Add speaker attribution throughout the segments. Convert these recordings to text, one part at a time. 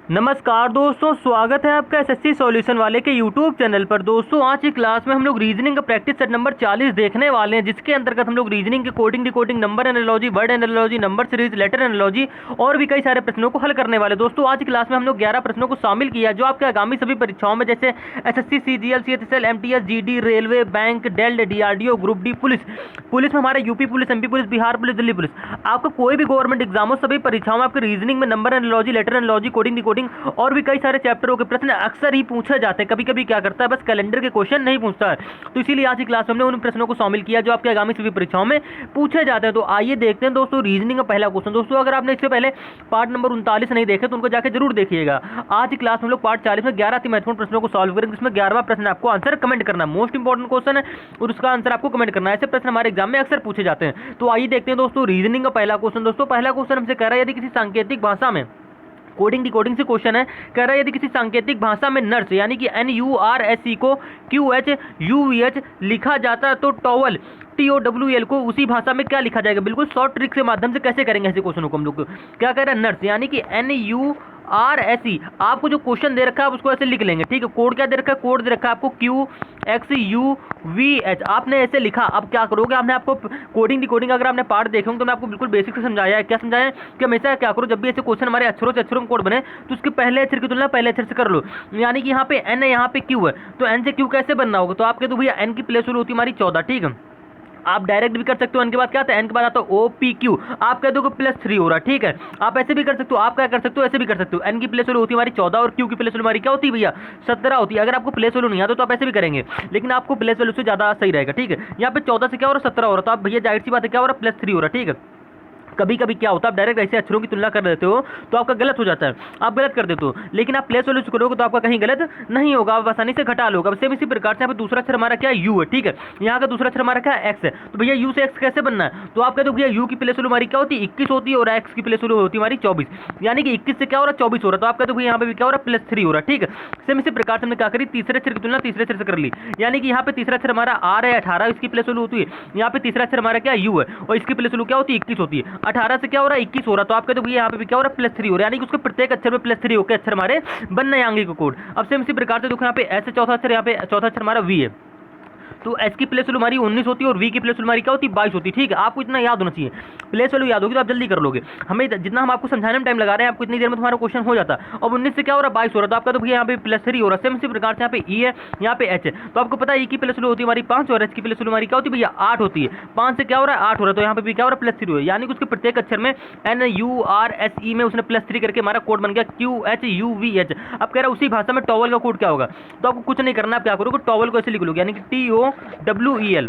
Speaker 1: नमस्कार दोस्तों, स्वागत है आपका एसएससी सॉल्यूशन वाले के यूट्यूब चैनल पर। दोस्तों आज की क्लास में हम लोग रीजनिंग का प्रैक्टिस सेट नंबर 40 देखने वाले हैं, जिसके अंतर्गत हम लोग रीजनिंग के coding decoding, number analogy, word analogy, number series, letter analogy और भी कई सारे प्रश्नों को हल करने वाले। दोस्तों आज की क्लास में हम लोग 11 प्रश्नों को शामिल किया जो आपके आगामी सभी परीक्षाओं में जैसे SSC, CGL, CHSL, MTS, GD, railway, bank, dealt, DRDO, group D, police में हमारे UP police, MP police, Bihar police, Delhi police, आपका कोई भी गवर्नमेंट एग्जाम हो सभी परीक्षाओं में आपके रीजनिंग में number analogy, letter analogy, coding decoding और भी कई सारे चैप्टरों के प्रश्न अक्सर ही पूछे जाते हैं। कभी कभी क्या करता है, बस कैलेंडर के क्वेश्चन नहीं पूछता है, तो इसीलिए आज की क्लास में हमने उन प्रश्नों को शामिल किया जो आपके आगामी सभी परीक्षाओं में पूछे जाते हैं। तो आइए देखते हैं दोस्तों रीजनिंग का पहला क्वेश्चन। दोस्तों अगर आपने इससे पहले पार्ट नंबर 39 नहीं देखे तो उनको जाकर जरूर देखिएगा। आज की क्लास में हम लोग पार्ट 40 में 11 अति महत्वपूर्ण प्रश्नों को सॉल्व करेंगे, जिसमें 11वां प्रश्न आपको आंसर कमेंट करना है। मोस्ट इंपॉर्टेंट क्वेश्चन है और उसका आंसर आपको कमेंट करना है। ऐसे प्रश्न हमारे एग्जाम में अक्सर पूछे जाते हैं। तो आइए देखते हैं दोस्तों रीजनिंग का पहला क्वेश्चन। दोस्तों पहला क्वेश्चन हमसे कह रहा है यदि किसी सांकेतिक भाषा में, कोडिंग डिकोडिंग से क्वेश्चन है, कह रहा है यदि किसी सांकेतिक भाषा में नर्स यानी कि NURSE को QHUVH लिखा जाता है तो टॉवल TOWL को उसी भाषा में क्या लिखा जाएगा। बिल्कुल शॉर्ट ट्रिक के माध्यम से कैसे करेंगे ऐसे क्वेश्चनों को हम लोग। क्या कह रहा है, नर्स यानी कि NURSE, आपको जो क्वेश्चन दे रखा है उसको ऐसे लिख लेंगे, ठीक है। कोड क्या दे रखा है, कोड दे रखा है आपको QXUVH, आपने ऐसे लिखा। अब क्या करोगे, आपने आपको कोडिंग डिकोडिंग अगर आपने पार्ट देखे होंगे तो मैं आपको बिल्कुल बेसिक से समझाया है। क्या समझाया है कि हमेशा क्या करो, जब भी ऐसे क्वेश्चन हमारे अक्षरों से अक्षरों में कोड बने तो उसके पहले अक्षर की तुलना पहले अक्षर से कर लो। यानी कि यहाँ पे N है, यहाँ पे Q है, तो N से Q कैसे बनना होगा, तो आप कह दो भैया N की प्लेस वैल्यू होती है हमारी 14, ठीक है। आप डायरेक्ट भी कर सकते हो, N के बाद क्या आता है, N के बाद आता है OPQ, आप कह दो कि +3 हो रहा है, ठीक है। आप ऐसे भी कर सकते हो, आप क्या कर सकते हो, ऐसे भी कर सकते हो। N की प्लेस वैल्यू होती है हमारी 14 और Q की प्लेस वैल्यू हमारी क्या होती है भैया, 17 होती है। अगर आपको प्लेस वैल्यू नहीं आता तो आप ऐसे भी करेंगे, लेकिन आपको प्लेस वैल्यू से ज़्यादा सही रहेगा, ठीक है। यहाँ पे 14 से क्या हो रहा है, 17 हो रहा है, तो आप भैया जाहिर सी बात है क्या हो रहा है, +3 हो रहा है, ठीक है। कभी कभी क्या होता है, आप डायरेक्ट ऐसे अक्षरों की तुलना कर देते हो तो आपका गलत हो जाता है, आप गलत कर देते हो। लेकिन आप प्लेस वैल्यू करोगे तो आपका कहीं गलत नहीं होगा, आप आसानी से घटा लोगे। अब सेम इसी प्रकार से यहाँ पे दूसरा अक्षर हमारा क्या है, U है, ठीक है। यहाँ का दूसरा अक्षर हमारा क्या है, X है, तो भैया U से X कैसे बनना है, तो आप कहते हो भैया U की प्लेस वैल्यू हमारी क्या होती है, 21 होती है और X की प्लेस वैल्यू होती है हमारी 24, यानी कि 21 से क्या हो रहा है, 24 हो रहा है, तो आप कहते हो भैया यहाँ पे भी क्या हो रहा है, +3 हो रहा है, ठीक है। सेम इसी प्रकार से हमने क्या करी, तीसरे अक्षर की तुलना तीसरे अक्षर से कर ली, यानी कि यहाँ पे तीसरा अक्षर हमारा R है, 18, इसकी प्लेस वैल्यू होती है। यहाँ पे तीसरा अक्षर हमारा क्या U है और इसकी प्लेस वैल्यू क्या होती है, 21 होती है। 18 से क्या हो रहा है, 21 हो रहा है, तो आप कहते हो भैया यहाँ पे भी क्या हो रहा है, +3 हो रहा है, यानी कि उसके प्रत्येक अक्षर में +3 होकर अक्षर हमारे बनने आएंगे को कोड। अब सेम इसी प्रकार से देखो यहाँ पे ऐसे चौथा अक्षर, यहाँ पे चौथा अक्षर हमारा V है, तो एस की प्लेस वैल्यू हमारी 19 होती है और वी की प्लेस वैल्यू हमारी क्या होती है, 22 होती है, ठीक है। आपको इतना याद होना चाहिए, प्लेस वैल्यू याद होगी तो आप जल्दी कर लोगे। हमें जितना हम आपको समझाने में टाइम लगा रहे हैं, आपको इतनी देर में तुम्हारा क्वेश्चन हो जाता है। अब 19 से क्या हो रहा है, 22 हो रहा है, तो आपका तो भैया यहाँ पे +3 हो रहा है। सेम इसी प्रकार से यहाँ पे E है, यहाँ पे H है, तो आपको पता है E की प्लेस वैल्यू होती है हमारी 5 और H की प्लेस वैल्यू हमारी क्या होती है भैया, 8 होती है। 5 से क्या हो रहा है, 8 हो रहा है, तो यहाँ पे भी क्या हो रहा है, +3 हो, यानी कि उसके प्रत्येक अक्षर में NURSE में उसने +3 करके हमारा कोड बन गया QHUVH। अब कह रहा है उसी भाषा में टॉवल का कोड क्या होगा, तो आपको कुछ नहीं करना, आप क्या करोगे, टॉवल को ऐसे लिख लोगे, यानी कि TOWEL।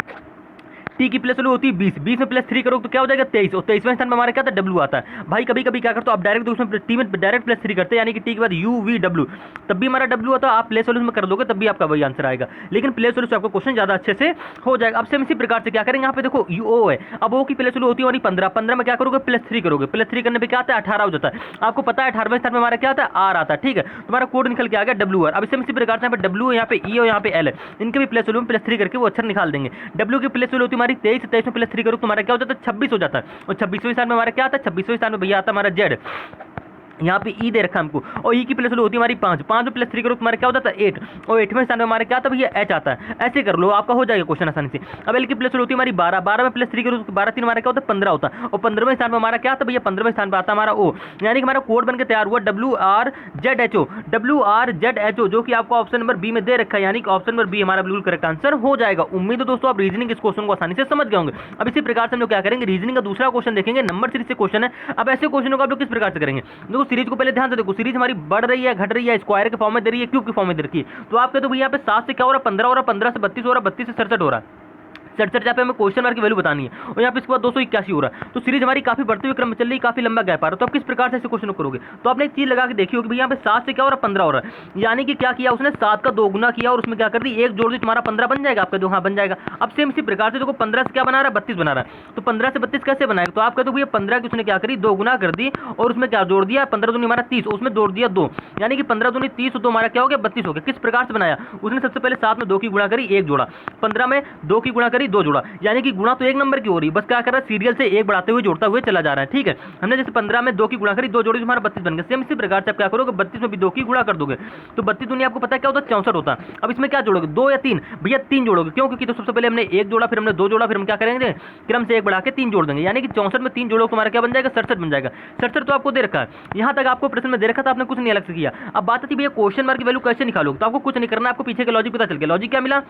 Speaker 1: टी की प्लेस वैल्यू होती है 20, 20 में +3 करोगे तो क्या हो जाएगा, 23, और 23वें स्थान में हमारा क्या था, W आता है। भाई कभी कभी क्या करते हो आप, डायरेक्ट उसमें टी में डायरेक्ट +3 करते हैं, यानी कि टी के बाद UVW, तब भी हमारा W आता है। आप प्लेस वैल्यू में कर दोगे तब भी आपका वही आंसर आएगा, लेकिन प्लेस वैल्यू से आपका क्वेश्चन ज़्यादा अच्छे से हो जाएगा। अब से इसी प्रकार से क्या करेंगे, यहाँ पे देखो O है, अब O की प्लेस वैल्यू होती है हमारी 15, 15 में क्या करोगे, +3 करोगे, +3 करने पर क्या आता है, 18 हो जाता है। आपको पता है 18वें स्थान में हमारा क्या आता है, R आता है, ठीक है। तुम्हारा कोड निकल के आ गया WR। अब इसी प्रकार से यहाँ पे W है, यहाँ पे E और यहाँ पे L है, इनके भी प्लेस वैल्यू में +3 करके वो अक्षर निकाल देंगे। W की प्लेस वैल्यू होती है हमारी 23, 23 में +3 करो तुम्हारा क्या हो जाता है, 26 हो जाता है, और 26वें स्थान में हमारा क्या आता है, 26वें स्थान में भैया आता है हमारा Z। यहाँ पे E दे रखा है हमको, और E की प्लेस वैल्यू होती है हमारी 5, 5 में +3 करो तुम्हारा क्या हो जाता है, 8, और 8वें स्थान में हमारा क्या आता है भैया, H आता है। ऐसे कर लो, आपका हो जाएगा क्वेश्चन आसानी से। अब L की प्लेस वैल्यू होती है हमारी 12, 12 में +3 करो तो 12 3 हमारा क्या होता है, 15 होता है, और 15वें स्थान में हमारा क्या आता है भैया, 15वें स्थान पर आता है हमारा O, यानी कि हमारा कोड बनकर तैयार हुआ WRZHO, WRZHO, जो कि आपको ऑप्शन नंबर बी में दे रखा है, यानी कि ऑप्शन नंबर बी हमारा बिल्कुल करेक्ट आंसर हो जाएगा। उम्मीद है दोस्तों आप रीजनिंग इस क्वेश्चन को आसानी से समझ गए होंगे। अब इसी प्रकार से हम लोग क्या करेंगे, रीजनिंग का दूसरा क्वेश्चन देखेंगे, नंबर सीरीज से क्वेश्चन है। अब ऐसे क्वेश्चनों को आप लोग किस प्रकार से करेंगे, देखो सीरीज को पहले ध्यान से देखो, सीरीज हमारी बढ़ रही है, घट रही है, स्क्वायर के फॉर्म में दे रही है, क्यूब के फॉर्म में दे रखी है, तो आप कहते हो भैया यहाँ पे 7 से क्या हो रहा है, 15 हो रहा है, 15 से 32 हो रहा है, 32 से 67 हो रहा है, 67 यहाँ पे हमें क्वेश्चन मार्क की वैल्यू बतानी है, और यहाँ पे इसके बाद 281 हो रहा है। तो सीरीज हमारी काफी बढ़ते हुए क्रम में चल रही है, काफी लंबा गैप आ रहा है, तो आप किस प्रकार से ऐसे क्वेश्चन करोगे, तो आपने एक चीज लगा के देखी होगी भैया यहाँ पे 7 से क्या हो रहा है, 15 हो रहा है, यानी कि क्या किया उसने, 7 का 2 गुना किया और उसमें क्या कर दी, एक जोड़ दी, तुम्हारा 15 बन जाएगा, आपका जो हाँ बन जाएगा। अब सेम इसी प्रकार से देखो 15 से क्या बना रहा है, 32 बना रहा है, तो 15 से 32 कैसे बनाएगा, तो आप कहते हो भैया 15 की उसने क्या करी, 2 गुना कर दी और उसमें क्या जोड़ दिया, 15 दूनी हमारा 30, उसमें जोड़ दिया 2, यानी कि 15 दूनी 30 तो हमारा क्या हो गया, 32 हो गया। किस प्रकार से बनाया, उसने सबसे पहले 7 में 2 की गुणा करी, एक जोड़ा, 15 में 2 की गुणा करी, दो जोड़ा, यानी कि गुणा तो एक नंबर की हो रही है, बस क्या कर रहा है सीरियल से एक बढ़ाते हुए जोड़ता हुए चला जा रहा है। ठीक है, हमने जैसे 15 में 2 की गुणा करी, 2 जोड़ी तुम्हारा 32 बन गया। सेम इसी प्रकार से आप क्या करोगे 32 में भी 2 की गुणा कर दोगे तो 32 दुनिया आपको पता है क्या होता है 64 होता है। अब इसमें क्या जोड़ोगे 2 या 3, भैया 3 जोड़ोगे, क्यों? क्योंकि तो सबसे पहले हमने 1 जोड़ा, फिर हमने 2 जोड़ा, फिर हम क्या करेंगे क्रम से 1 बढ़ा के 3 जोड़ देंगे, यानी कि 64 में 3 जोड़ो तुम्हारा क्या बन जाएगा 67 बन जाएगा। 67 तो आपको दे रखा है, यहाँ तक आपको प्रश्न में दे रखा था, आपने कुछ नहीं अलग से किया। अब बात आती है भैया क्वेश्चन मार्क की वैल्यू कैसे निकालोगे, तो आपको कुछ नहीं करना, आपको पीछे का लॉजिक पता चल गया। लॉजिक क्या मिला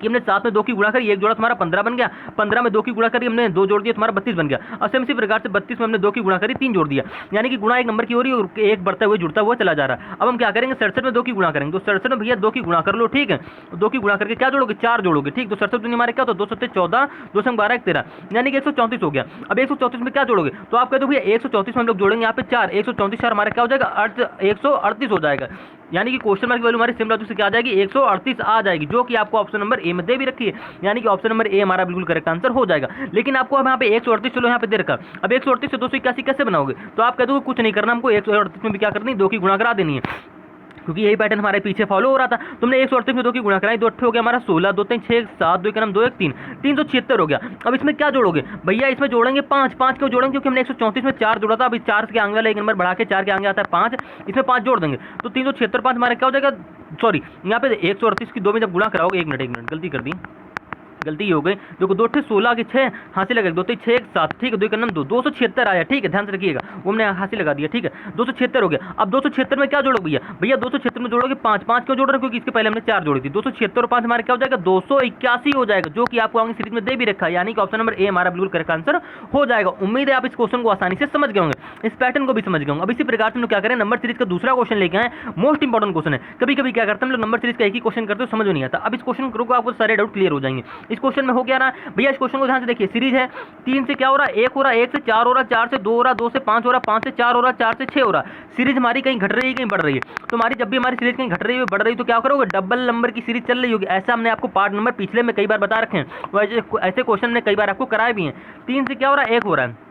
Speaker 1: कि हमने 7 में 2 की गुणा करी, एक जोड़ा तुम्हारा 15 बन गया, 15 में 2 की गुणा करी हमने 2 जोड़ दिया तुम्हारा 32 बन गया। और सेम इसी प्रकार से 32 में हमने 2 की गुणा करी 3 जोड़ दिया, यानी कि गुणा एक नंबर की हो रही है और एक बढ़ता हुआ जुड़ता हुआ चला जा रहा है। अब हम क्या करेंगे 67 में 2 की गुणा करेंगे, तो 67 में भैया 2 की गुणा कर लो। ठीक है, 2 की गुणा करके क्या जोड़ोगे 4 जोड़ोगे। ठीक, तो 67 हमारे क्या होता है 2 7 14, 2 संग 12 13, यानी कि 134 हो गया। अब 134 में क्या जोड़ोगे, तो आप कह दो भैया 134 में हम लोग जोड़ेंगे यहाँ पे 4, 134 4 हमारा क्या हो जाएगा 138 हो जाएगा, यानी कि क्वेश्चन मार्क की वैल्यू हमारी सेम लॉजिक से क्या आ जाएगी 138 आ जाएगी, जो कि आपको ऑप्शन नंबर ए में दे भी रखी है, यानी कि ऑप्शन नंबर ए हमारा बिल्कुल करेक्ट आंसर हो जाएगा। लेकिन आपको अब यहाँ पे 138 चलो यहाँ पे दे रखा, अब 138 से 281 कैसे बनाओगे, तो आप कह दोगे कुछ नहीं करना, हमको 138 में भी क्या करनी 2 की गुणा करा देनी है, क्योंकि यही पैटर्न हमारे पीछे फॉलो हो रहा था। तुमने 138 में 2 की गुणा कराई, 2 8 हो गया हमारा 16, 2 3 6 7, 2 1 2 1 3, 376 हो गया। अब इसमें क्या जोड़ोगे भैया, इसमें जोड़ेंगे 5, 5 क्यों जोड़ेंगे क्योंकि हमने 134 में 4 जोड़ा था, अभी 4 के आगे वाला एक नंबर बढ़ा के 4 के आगे आता है 5, इसमें 5 जोड़ देंगे तो 376 5 हमारा क्या हो जाएगा, सॉरी यहाँ पे 138 की 2 में जब गुणा कराओगे, एक मिनट गलती कर दी, गलती हो गई, देखो 2 8 16 के 6 हाथी लगा, 2 3 6 7, ठीक है 2 का 2 276 आया। ठीक है, ध्यान से रखिएगा, वो हमने हाथी लगा दिया। ठीक है, 276 हो गया। अब 276 में क्या जोड़ोगे भैया, भैया 276 में जोड़ोगे 5, 5 क्यों जोड़ रहे हो क्योंकि इसके पहले हमने 4 जोड़ी थी। 276 और 5 हमारे क्या हो जाएगा 281 हो जाएगा, जो कि आपको आगे सीरीज में दे भी रखा है, यानी कि ऑप्शन नंबर ए हमारा बिल्कुल करेक्ट आंसर हो जाएगा। उम्मीद है आप इस क्वेश्चन को आसानी से समझ गए होंगे, इस पैटर्न को भी समझ गए होंगे। अब इसी प्रकार से हम लोग क्या करें नंबर सीरीज का दूसरा क्वेश्चन लेके आए, मोस्ट इंपॉर्टेंट क्वेश्चन है। कभी कभी क्या करते हैं हम लोग नंबर सीरीज का एक ही क्वेश्चन करते हो समझ नहीं आता, अब इस क्वेश्चन को आपको सारे डाउट क्लियर हो जाएंगे। इस क्वेश्चन में हो गया ना भैया, इस क्वेश्चन को ध्यान से देखिए, सीरीज है 3 से क्या हो रहा है 1 हो रहा है, 1 से 4 हो रहा है, 4 से 2 हो रहा है, 2 से 5 हो रहा है, 5 से 4 हो रहा है, 4 से 6 हो रहा है। सीरीज हमारी कहीं घट रही है कहीं बढ़ रही है, तो हमारी जब भी हमारी सीरीज कहीं घट रही है बढ़ रही है तो क्या करोगे डबल नंबर की सीरीज चल रही होगी। ऐसा हमने आपको पार्ट नंबर पिछले में कई बार बता रखे हैं, ऐसे क्वेश्चन ने कई बार आपको कराए भी हैं। 3 से क्या हो रहा है 1 हो रहा है,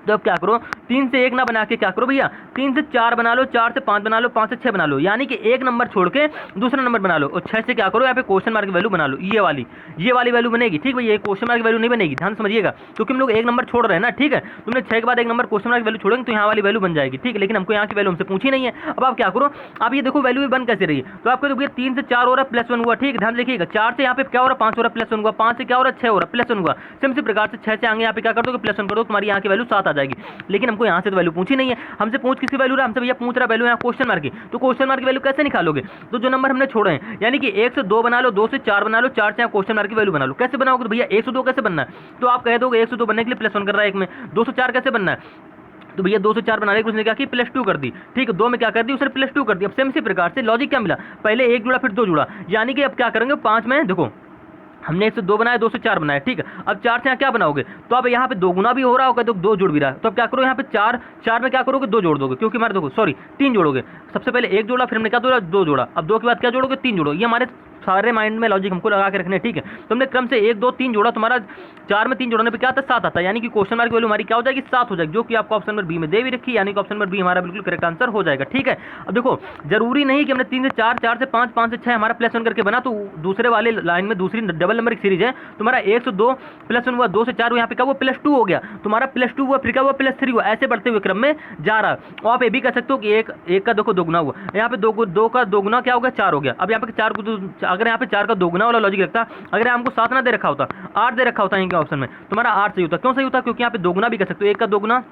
Speaker 1: तो अब क्या करो 3 से 1 ना बना के क्या करो भैया 3 से 4 बना लो, 4 से 5 बना लो, 5 से 6 बना लो, यानी कि एक नंबर छोड़ के दूसरा नंबर बना लो, और 6 से क्या करो यहाँ पे क्वेश्चन मार्क की वैल्यू बना लो, ये वाली वैल्यू बनेगी। ठीक भैया, ये क्वेश्चन मार्क की वैल्यू नहीं बनेगी, ध्यान समझिएगा, क्योंकि हम लोग एक नंबर छोड़ रहे हैं ना। ठीक है, तुमने 6 के बाद एक नंबर क्वेश्चन मार्क की वैल्यू छोड़ेंगे तो यहाँ वाली वैल्यू बन जाएगी। ठीक है, लेकिन हमको यहाँ की वैल्यू हमसे पूछी नहीं है। अब आप क्या करो, आप ये देखो वैल्यू भी बन कैसे रही है, तो आपको देखिए 3 से 4 हो रहा है +1 हुआ। ठीक, ध्यान देखिएगा 4 से यहाँ पे क्या हो रहा है 5 हो रहा है +1 हुआ, 5 से क्या हो रहा है 6 हो रहा है +1 हुआ। सेम इसी प्रकार से 6 से आगे यहाँ पे क्या कर दो +1 कर दो, तुम्हारी यहाँ की वैल्यू 7 आ जाएगी। लेकिन हमको यहाँ से तो वैल्यू पूछी नहीं है, हमसे पूछ किसकी वैल्यू रहा, हमसे भैया पूछ रहा वैल्यू यहाँ क्वेश्चन मार्क की, तो क्वेश्चन मार्क की वैल्यू कैसे निकालोगे, तो जो नंबर हमने छोड़े हैं यानी कि 1 से 2 बना लो, 2 से 4 बना लो, 4 से क्वेश्चन मार्क की वैल्यू बना लो। कैसे बनाओगे, तो भैया 1 से 2 कैसे बनना है, तो आप कह दोगे 1 से 2 बनने के लिए +1 कर रहा है एक में, 2 से 4 कैसे बनना है, तो भैया 2 से 4 बनाने के उसने क्या की +2 कर दी। ठीक है, 2 में क्या कर दी उसने +2 कर दी। अब सेम इसी प्रकार से लॉजिक क्या मिला, पहले 1 जुड़ा फिर 2 जुड़ा, यानी कि अब क्या करेंगे 5 में देखो हमने 1 से 2 बनाया, 2 से 4 बनाया। ठीक है, अब 4 से यहाँ क्या बनाओगे, तो अब यहाँ पे 2 गुना भी हो रहा होगा तो 2 जुड़ भी रहा है, तो अब क्या करो यहाँ पे 4 में क्या करोगे 2 जोड़ दोगे, क्योंकि हमारे देखो सॉरी 3 जोड़ोगे, सबसे पहले 1 जोड़ा फिर हमने क्या जोड़ा 2 जोड़ा, अब 2 के बाद क्या जोड़ोगे 3 जोड़ो, ये हमारे सारे माइंड में लॉजिक हमको लगा के रखने। ठीक है, तो हमने क्रम से 1 2 3 जोड़ा, तुम्हारा 4 में 3 जोड़ने पे क्या आता है 7 आता है, यानी कि क्वेश्चन मार्क की वैल्यू हमारी क्या हो जाएगी 7 हो जाएगी, जो कि आपको ऑप्शन नंबर बी में दे भी रखी, यानी कि ऑप्शन नंबर बी हमारा बिल्कुल करेक्ट आंसर हो जाएगा। ठीक है, अब देखो जरूरी नहीं कि हमने 3 से 4 4 से 5 5 से 6 हमारा +1 करके बना, तो दूसरे वाले लाइन में दूसरी डबल नंबर की सीरीज है, तुम्हारा 1 से 2 +1 हुआ, 2 से 4 यहाँ पे क्या हुआ +2 हो गया, तुम्हारा +2 हुआ फिर क्या हुआ +3 हुआ, ऐसे बढ़ते हुए क्रम में जा रहा है। और आप ये भी कह सकते हो कि एक का देखो दोगुना हुआ, यहाँ पे 2 का दोगुना क्या हो गया 4 हो गया। अब यहाँ पे 4 को अगर यहाँ पे 4 का दोगुना वाला लॉजिक रखता, अगर हमको 7 ना दे रखा होता 8 दे रखा होता इनके ऑप्शन में, तुम्हारा 8 सही होता। क्यों सही होता, क्योंकि यहाँ पे दोगुना भी कर सकते हो, 1 का दोगुना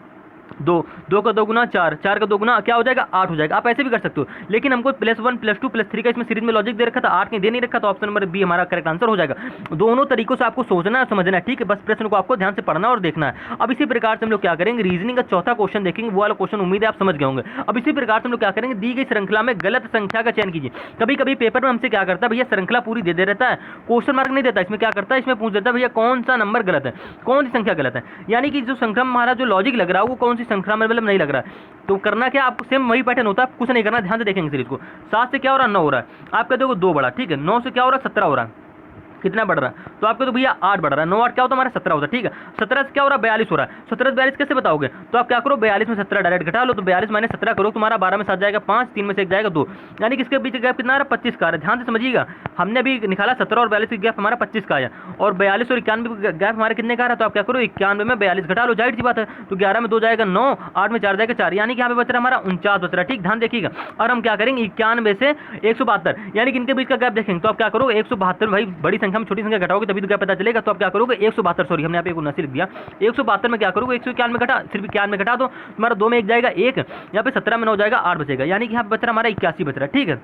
Speaker 1: 2, 2 का दोगुना 4, 4 का दोगुना क्या हो जाएगा 8 हो जाएगा। आप ऐसे भी कर सकते हो, लेकिन हमको +1 +2 +3 का इसमें सीरीज में लॉजिक दे रखा था, 8 नहीं दे नहीं रखा, तो ऑप्शन नंबर बी हमारा करेक्ट आंसर हो जाएगा। दोनों तरीकों से आपको सोचना है समझना है। ठीक है, बस प्रश्न को आपको ध्यान से पढ़ना और देखना है। अब इसी प्रकार से हम लोग क्या करेंगे रीजनिंग का चौथा क्वेश्चन देखेंगे, वो वाला क्वेश्चन उम्मीद है आप समझ गए होंगे। अब इसी प्रकार से हम लोग क्या करेंगे, दी गई श्रृंखला में गलत संख्या का चयन कीजिए। कभी कभी पेपर में हमसे क्या करता है भैया श्रृंखला पूरी दे रहता है, क्वेश्चन मार्क नहीं देता, इसमें क्या करता है इसमें पूछ देता है भैया कौन सा नंबर गलत है, कौन सी संख्या गलत है, यानी कि जो संख्या में हमारा जो लॉजिक लग रहा है वो कौन सी संख्या में मतलब नहीं लग रहा है। तो करना क्या, आपको सेम वही पैटर्न होता है, कुछ नहीं करना, ध्यान से देखेंगे सीरीज को। 7 से क्या हो रहा है 9 हो रहा है, आप कहते हो 2 बड़ा। ठीक है, 9 से क्या हो रहा है 17 हो रहा है, कितना बढ़ रहा है, तो आपको तो भैया 8 बढ़ रहा है, 9 8 क्या होता है हमारा 17 होता है, ठीक है। 17 से क्या हो रहा है 42 हो रहा है, 17 से 42 कैसे बताओगे, तो आप क्या करो 42 में 17 डायरेक्ट घटा लो, तो 42 माइनस 17 करो, तुम्हारा 12 में 7 जाएगा 5, 3 में से 1 जाएगा 2, यानी कि इसके बीच गैप कितना आ रहा है 25 का आ रहा है। ध्यान से समझिएगा, हमने अभी निकाला 17 और 42 की गैप हमारा 25 का आया, और 42 और 91 गैप हमारे कितने का आ रहा है, तो आप क्या करो 91 में 42 घटा लो, जाहिर सी बात है, तो 11 में 2 जाएगा 9, 8 में 4 जाएगा 4, यानी कि यहाँ पे बच रहा हमारा 49 बच रहा है, ठीक। ध्यान देखिएगा, और हम क्या करेंगे 91 से 172, यानी कि इनके बीच का गैप देखेंगे, तो आप क्या करोगे 172, भाई बड़ी संख्या में छोटी संख्या घटाओगे तभी तो गैप पता चलेगा, तो आप क्या करोगे 172, सॉरी हमने यहाँ पे 79 लिख दिया, 172 में क्या करोगे 191 घटा, सिर्फ 91 घटा दो, तुम्हारा 2 में 1 जाएगा 1, यहाँ पे 17 में 9 जाएगा 8 बचेगा, यानी कि यहाँ पे बच रहा हमारा 81 बच रहा है, ठीक है।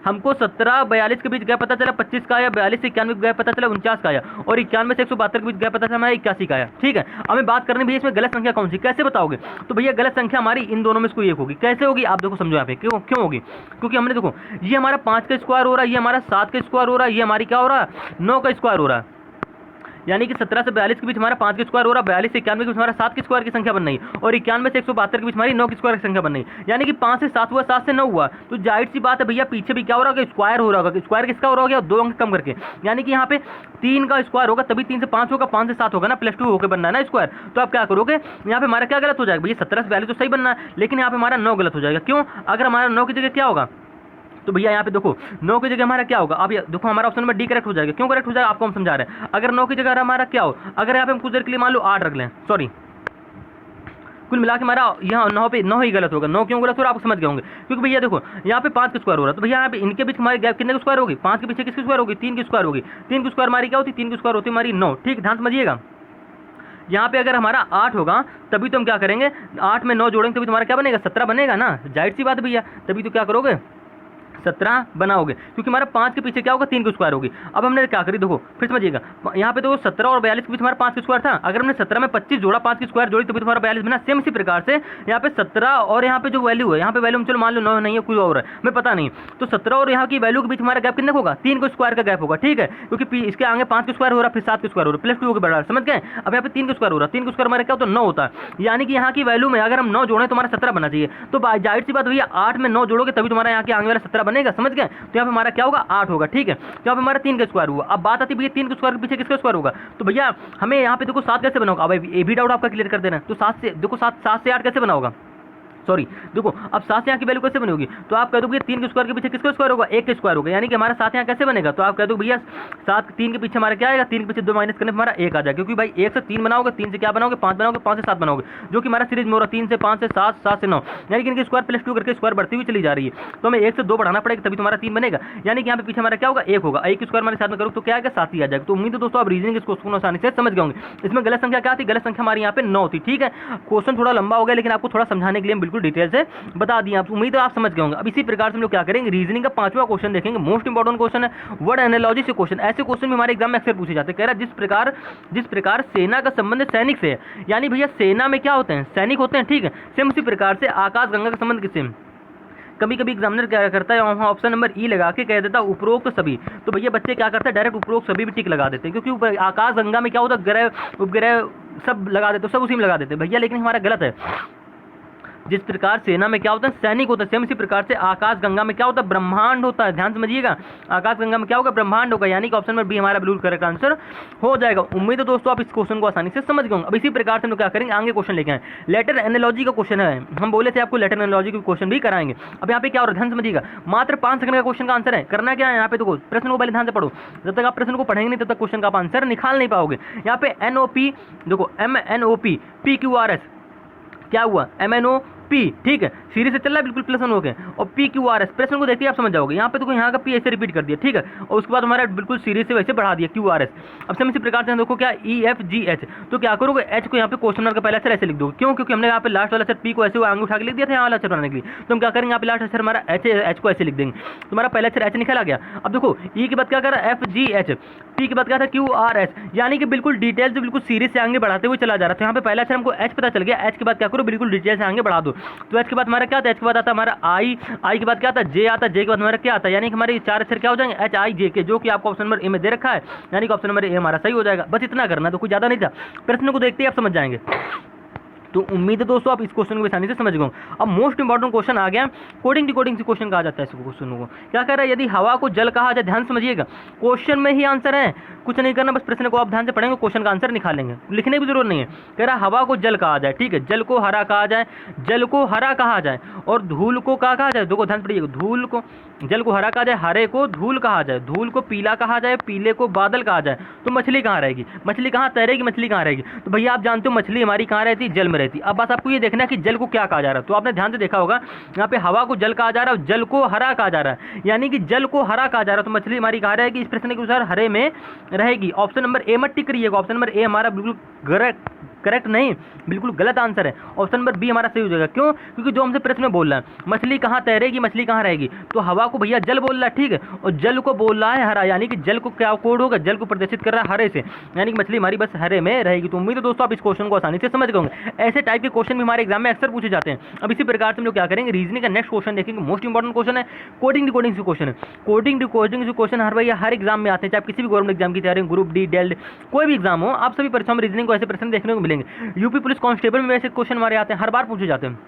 Speaker 1: हमको 17 42 के बीच गैप पता चला 25 का आया, 42 से 91 गैप पता चला 49 का आया, और 91 से 172 के बीच गैप पता चला हमारा 81 का आया, ठीक है। हमें बात करनी भैया इसमें गलत संख्या कौन सी, कैसे बताओगे, तो भैया गलत संख्या हमारी इन दोनों में से कोई एक होगी, कैसे होगी आप देखो समझो यहाँ पे, क्यों होगी, क्योंकि हमने देखो ये हमारा 5 का स्क्वायर हो रहा है, ये हमारा 7 का स्क्वायर हो रहा है, ये हमारी क्या हो रहा है 9 का स्क्वायर हो रहा है, यानी कि 17 से 42 के बीच हमारा 5 के स्क्वायर हो रहा है, 42 से 91 के बीच हमारा 7 के स्क्वायर की संख्या बन रही है, और 91 से 172 के बीच हमारी 9 की स्क्वायर की संख्या बन रही है, यानी कि 5 से 7 हुआ, 7 से 9 हुआ, तो जाहिर सी बात है भैया पीछे भी क्या हो रहा होगा स्क्वायर हो रहा होगा, स्क्वायर किसका हो रहा होगा 2 अंक कम करके, यानी कि यहाँ पे 3 का स्क्वायर होगा तभी 3 से 5 होगा, 5 से 7 होगा ना, +2 होकर बनना है ना स्क्वायर, तो आप क्या करोगे यहाँ पे हमारा क्या गलत हो जाएगा भैया 17 से 42 तो सही बनना है, लेकिन यहाँ पे हमारा 9 गलत हो जाएगा, क्यों, अगर हमारा 9 की जगह क्या होगा, तो भैया यहाँ पे देखो 9 की जगह हमारा क्या होगा, अब देखो हमारा ऑप्शन नंबर डी करेक्ट हो जाएगा, क्यों करेक्ट हो जाएगा आपको हम समझा रहे हैं, अगर 9 की जगह हमारा क्या हो, अगर यहाँ पे हम कुछ देर के लिए मान लो 8 रख लें, सॉरी कुल मिला के हमारा यहाँ 9 पे 9 ही गलत होगा, 9 क्यों गलत हो रहा है आप समझ गए होंगे, क्योंकि भैया देखो यहाँ पे 5 का स्क्वायर हो रहा है, तो भैया यहाँ पे इनके बीच हमारी गैप कितने की स्क्वायर होगी, 5 के पीछे किसकी स्क्वायर होगी 3 की स्क्वायर होगी, 3 की स्क्वायर हमारी क्या होती है 3 की स्क्वायर होती है हमारी 9, ठीक। ध्यान समझिएगा, यहाँ पे अगर हमारा 8 होगा तभी तो हम क्या करेंगे 8 में 9 जोड़ेंगे तभी तुम्हारा क्या बनेगा 17 बनेगा ना, जाहिर सी बात भैया, तभी तो क्या करोगे 17 बनाओगे, क्योंकि हमारा 5 के पीछे क्या होगा 3 की स्क्वायर होगी। अब हमने क्या करी देखो फिर समझिएगा, यहाँ पे तो 17 और 42 के बीच हमारा 5 की स्क्वायर था, अगर हमने 17 में 25 जोड़ा 5 की स्क्वायर जोड़ी तभी तुम्हारा 42 बना, सेम इसी प्रकार से यहाँ पे 17 और यहाँ पे जो वैल्यू है, यहाँ पे वैल्यू चलो मान लो 9 नहीं है कोई और है मैं पता नहीं, तो 17 और यहाँ की वैल्यू के बीच हमारा गैप कितना होगा 3 को स्क्वायर का गैप होगा, ठीक है, क्योंकि इसके आगे 5 के स्क्वायर हो रहा है फिर 7 के स्क्वायर हो रहा है +2 के बराबर, समझ गए। अब यहाँ पे 3 के स्क्वायर हो रहा है, 3 के स्क्वायर हमारा क्या होता है 9 होता है, यानी कि यहाँ की वैल्यू में अगर हम 9 जोड़ें तो हमारा 17 बनना चाहिए, तो जाहिर सी बात भैया 8 में 9 जोड़ोगे तभी तुम्हारा यहाँ के आगे वाला 17 बनेगा, समझ गए, तो यहाँ पे हमारा क्या होगा 8 होगा, ठीक है। तो यहाँ पे हमारा 3 का स्क्वायर हुआ, अब बात आती है भैया 3 के स्क्वायर के पीछे किसका स्क्वायर होगा, तो भैया हमें यहाँ पे देखो 7 कैसे बनाओगे, अब ये भी डाउट आपका क्लियर कर देना, तो 7 से देखो 7 से 8 कैसे बनाओगा, सॉरी देखो अब 7 से यहाँ की वैल्यू कैसे बनेगी, तो आप कह दो भैया 3 के स्क्वायर के पीछे किसका स्क्वायर होगा 1 का स्क्वायर होगा, यानी कि हमारा 7 यहाँ कैसे बनेगा, तो आप कह दो भैया 7 3 के पीछे हमारा क्या आएगा 3 के पीछे 2 माइनस करने पर हमारा 1 आ जाएगा, क्योंकि भाई 1 से 3 बनाओगे, 3 से क्या बनाओगे 5 बनाओगे, 5 से 7 बनाओगे, जो कि हमारा सीरीज में हो रहा है 3 से 5 से 7 7 से 9, यानी कि इनके स्क्वायर +2 करके स्क्वायर बढ़ती हुई चली जा रही है, तो हमें 1 से 2 बढ़ाना पड़ेगा तभी तुम्हारा 3 बनेगा, यानी कि यहाँ पे पीछे हमारा क्या होगा 1 होगा, 1 स्क्वायर हमारे साथ में करो तो क्या आएगा 7 ही आ जाएगा। तो उम्मीद है दोस्तों आप रीजनिंग इस क्वेश्चन को आसानी से समझ गए होंगे। इसमें गलत संख्या क्या थी, गलत संख्या हमारी यहाँ पे 9 थी, ठीक है। क्वेश्चन थोड़ा लंबा हो गया लेकिन आपको थोड़ा समझाने के लिए हम बिल्कुल डिटेल से बता दिए, आप उम्मीद है आप समझ गए होंगे। अब इसी प्रकार से हम लोग क्या करेंगे रीजनिंग का 5वां क्वेश्चन देखेंगे, मोस्ट इंपॉर्टेंट क्वेश्चन है वर्ड एनालॉजी से क्वेश्चन। ऐसे क्वेश्चन भी हमारे एग्जाम में अक्सर पूछे जाते हैं। कह रहा है जिस प्रकार सेना का संबंध सैनिक से है, यानी भैया सेना में क्या होते हैं सैनिक होते हैं, ठीक है। सेम उसी प्रकार से आकाश गंगा का संबंध किससे, कभी कभी एग्जामिनर क्या करता है वहाँ ऑप्शन नंबर ई लगा के कह देता है उपरोक्त सभी, तो भैया बच्चे क्या करते हैं डायरेक्ट उपरोक्त सभी भी टिक लगा देते हैं, क्योंकि आकाश गंगा में क्या होता है ग्रह उपग्रह सब लगा देते, सब उसी में लगा देते हैं भैया, लेकिन हमारा गलत है। जिस प्रकार सेना में क्या होता है सैनिक होता है, सेम इसी प्रकार से आकाश गंगा में क्या होता है ब्रह्मांड होता है। ध्यान समझिएगा, आकाश गंगा में क्या होगा ब्रह्मांड होगा, यानी कि ऑप्शन नंबर बी हमारा बिल्कुल करेक्ट आंसर हो जाएगा। उम्मीद है दोस्तों आप इस क्वेश्चन को आसानी से समझ गए होंगे। अब इसी प्रकार से हम लोग क्या करेंगे आगे क्वेश्चन लेके आए, लेटर एनालॉजी का क्वेश्चन है। हम बोले थे आपको लेटर एनालॉजी के क्वेश्चन भी कराएंगे। अब यहाँ पे क्या हो रहा है ध्यान समझिएगा, मात्र 5 सेकंड का क्वेश्चन का आंसर है। करना क्या है यहाँ पे, देखो प्रश्न को पहले ध्यान से पढ़ो, जब तक आप प्रश्न को पढ़ेंगे नहीं तब तक क्वेश्चन का आप आंसर निकाल नहीं पाओगे। यहाँ पे NOP देखो MNOP PQRS क्या हुआ MNOP, ठीक है सीरीज से चल रहा है बिल्कुल +1 हो गए, और PQRS प्रश्न को देखते ही आप समझ जाओगे। यहाँ पे देखो यहाँ का P ऐसे रिपीट कर दिया, ठीक है, और उसके बाद हमारा बिल्कुल सीरीज से वैसे बढ़ा दिया QRS। अब सेम इसी प्रकार से देखो क्या EFGH, तो क्या करोगे H को यहाँ पे क्वेश्चन मार्क का पहला अक्षर ऐसे लिख दोगे, क्यों क्योंकि हमने यहाँ पे लास्ट वाला अक्षर P को ऐसे आगे उठा के लिख दिया था यहाँ वाला अक्षर बनाने के लिए, तो हम क्या करेंगे यहाँ पे लास्ट अक्षर हमारा H को ऐसे लिख देंगे, तुम्हारा पहला अक्षर H निकल आ गया। अब देखो E के बाद क्या कर रहा है FGH, P के बाद क्या था QRS, यानी कि बिल्कुल डिटेल से बिल्कुल सीरीज से आगे बढ़ाते हुए चला जा रहा था। यहाँ पे पहला अक्षर हमको H पता चल गया, H के बाद क्या करो बिल्कुल डिटेल से आगे बढ़ा दो, तो H के बाद हमारा क्या आता है, H के बाद आता है हमारा I के बाद क्या आता है J आता है, J के बाद हमारा क्या आता है, यानी कि हमारे 4 अक्षर क्या हो जाएंगे HIJK, जो कि आपको ऑप्शन नंबर ए में दे रखा है, यानी कि ऑप्शन नंबर ए हमारा सही हो जाएगा। बस इतना करना, तो कुछ ज़्यादा नहीं था। प्रश्न को देखते ही आप समझ जाएंगे। तो उम्मीद है दोस्तों आप इस क्वेश्चन को आसानी से समझ गए। अब मोस्ट इंपॉर्टेंट क्वेश्चन आ गया, कोडिंग डिकोडिंग से क्वेश्चन कहा जाता है इसको। क्वेश्चन को क्या कह रहा है, यदि हवा को जल कहा जाए, ध्यान समझिएगा क्वेश्चन में ही आंसर है, कुछ नहीं करना, बस प्रश्न को आप ध्यान से पढ़ेंगे, क्वेश्चन का आंसर निकालेंगे, लिखने की जरूरत नहीं है। कह रहा हवा को जल कहा जाए, ठीक है, जल को हरा कहा जाए, जल को हरा कहा जाए, और धूल को क्या कहा जाए, देखो ध्यान पड़िएगा, धूल को जल को हरा कहा जाए, हरे को धूल कहा जाए, धूल को पीला कहा जाए, पीले को बादल कहा जाए, तो मछली कहाँ रहेगी, मछली कहाँ तैरेगी, मछली कहाँ रहेगी। तो भैया आप जानते हो मछली हमारी कहाँ रहती है, जल में रहती है। अब बस आपको ये देखना है कि जल को क्या कहा जा रहा है। तो आपने ध्यान से देखा होगा यहाँ पे हवा को जल कहा जा रहा है, जल को हरा कहा जा रहा है, यानी कि जल को हरा कहा जा रहा है, तो मछली हमारी कहाँ रहेगी, इस प्रश्न के अनुसार हरे में रहेगी। ऑप्शन नंबर ए मत टिक रहिएगा, ऑप्शन नंबर ए हमारा बिल्कुल करेक्ट नहीं, बिल्कुल गलत आंसर है। ऑप्शन नंबर बी हमारा सही हो जाएगा। क्यों, क्योंकि जो हमसे प्रश्न में बोल रहा है मछली कहाँ तैरेगी, मछली कहाँ रहेगी, तो हवा को भैया जल बोल रहा है, ठीक है, और जल को बोल रहा है हरा, यानी कि जल को क्या कोड होगा, जल को प्रदर्शित कर रहा है हरे से, यानी कि मछली हमारी बस हरे में रहेगी। तो उम्मीद है दोस्तों आप इस क्वेश्चन को आसानी से समझ गए। ऐसे टाइप के क्वेश्चन भी हमारे एग्जाम में अक्सर पूछे जाते हैं। अब इसी प्रकार से हम लोग क्या करेंगे, रीजनिंग का नेक्स्ट क्वेश्चन देखेंगे। मोस्ट इंपॉर्टेंट क्वेश्चन है कोडिंग डिकोडिंग से क्वेश्चन है। कोडिंग डिकोडिंग से क्वेश्चन हर भैया हर एग्जाम में आते हैं, चाहे किसी भी गवर्नमेंट एग्जाम की तैयारी, ग्रुप डी, डेल्ड, कोई भी एग्जाम हो, आप सभी परीक्षाओं में रीजनिंग को ऐसे प्रश्न देखने को मिलेंगे। यूपी पुलिस कांस्टेबल में वैसे क्वेश्चन हमारे आते हैं, हर बार पूछे जाते हैं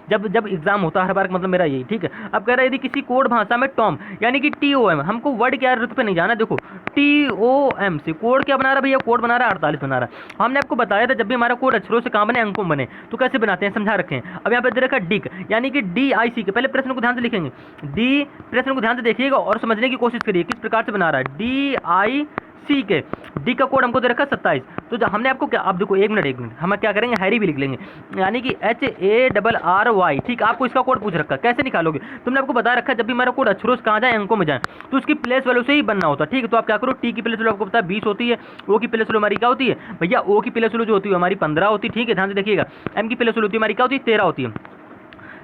Speaker 1: जब एग्जाम होता है, हर बार मतलब मेरा यही, ठीक है। अब कह रहा है यदि किसी कोड भाषा में टॉम यानी कि TOM, हमको वर्ड क्या रुत पे नहीं जाना, देखो TOM से कोड क्या बना रहा है भैया, कोड बना रहा है 48 बना रहा है। हमने आपको बताया था जब भी हमारा कोड अक्षरों से कहाँ बने, अंकों बने, तो कैसे बनाते हैं समझा रखे हैं। अब यहाँ पे दे रखा डिक यानी कि DIC के, पहले प्रश्न को ध्यान से लिखेंगे, डी प्रश्न को ध्यान से देखिएगा और समझने की कोशिश करिए किस प्रकार से बना रहा है। DIC के डी का कोड हमको दे रखा 27। तो हमने आपको क्या, आप देखो एक मिनट हम क्या करेंगे, हैरी भी लिख लेंगे, यानी कि HARRY, ठीक। आपको इसका कोड पूछ रखा, कैसे निकालोगे, तुमने आपको बता रखा जब भी हमारा कोड अक्षरों से कहाँ जाए, अंकों में जाए, तो उसकी प्लेस वैल्यू से ही बनना होता है, ठीक है। तो आप क्या करो, टी की प्लेस वैल्यू आपको पता है 20 होती है, ओ की प्लेस वैल्यू हमारी क्या होती है भैया, ओ की प्लेस वैल्यू जो होती है हमारी 15 होती है, ठीक है, ध्यान से देखिएगा। एम की प्लेस वैल्यू होती है हमारी क्या होती है, 13 होती है।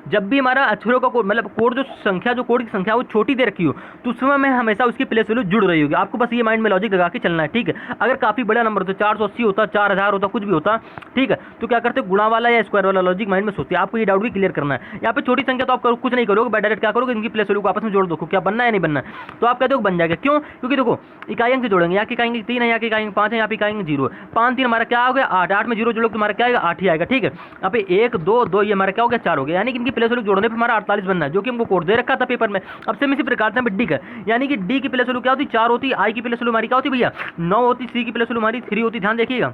Speaker 1: जब भी हमारा अक्षरों का कोड मतलब कोड जो संख्या, जो कोड की संख्या वो छोटी दे रखी हो, तो उसमें में हमेशा उसकी प्लेस वैल्यू जुड़ रही होगी। आपको बस ये माइंड में लॉजिक लगा के चलना है, ठीक है। अगर काफी बड़ा नंबर होता, 480 होता, 4000 होता, कुछ भी होता, ठीक है, तो क्या करते, गुणा वाला या स्क्वायर वाला लॉजिक माइंड में सोचते हैं। आपको ये डाउट भी क्लियर करना है। यहाँ पे छोटी संख्या तो आप कुछ नहीं करोगे, बट डायरेक्ट क्या करोगे, इनकी प्लेस वैल्यू को आपस में जोड़ दो, क्या बनना है नहीं बनना है, तो आप कहते हो बन जाएगा। क्यों, क्योंकि देखो इकाई अंक से जोड़ेंगे, यहाँ की इकाई अंक 3 है, यहाँ की इकाई अंक 5 है, यहाँ पे इकाई अंक 0 है, 5 3 हमारा क्या हो गया 8, 8 में 0 जोड़ोगे तुम्हारा क्या आएगा 8 ही आएगा, ठीक है। यहाँ पे 1 2 2 ये हमारा क्या हो गया 4 हो गया, यानी कि इनकी प्लेस वैल्यू जोड़ने पर हमारा 48 बनना है, जो कि हमको कोड दे रखा था पेपर में। अब से इसी प्रकार से डी का, यानी कि डी की प्लेस वैल्यू क्या होती है 4 होती है, आई की प्लेस वैल्यू हमारी क्या होती है भैया 9 होती, सी की प्लेस वैल्यू हमारी 3 होती, ध्यान देखिएगा।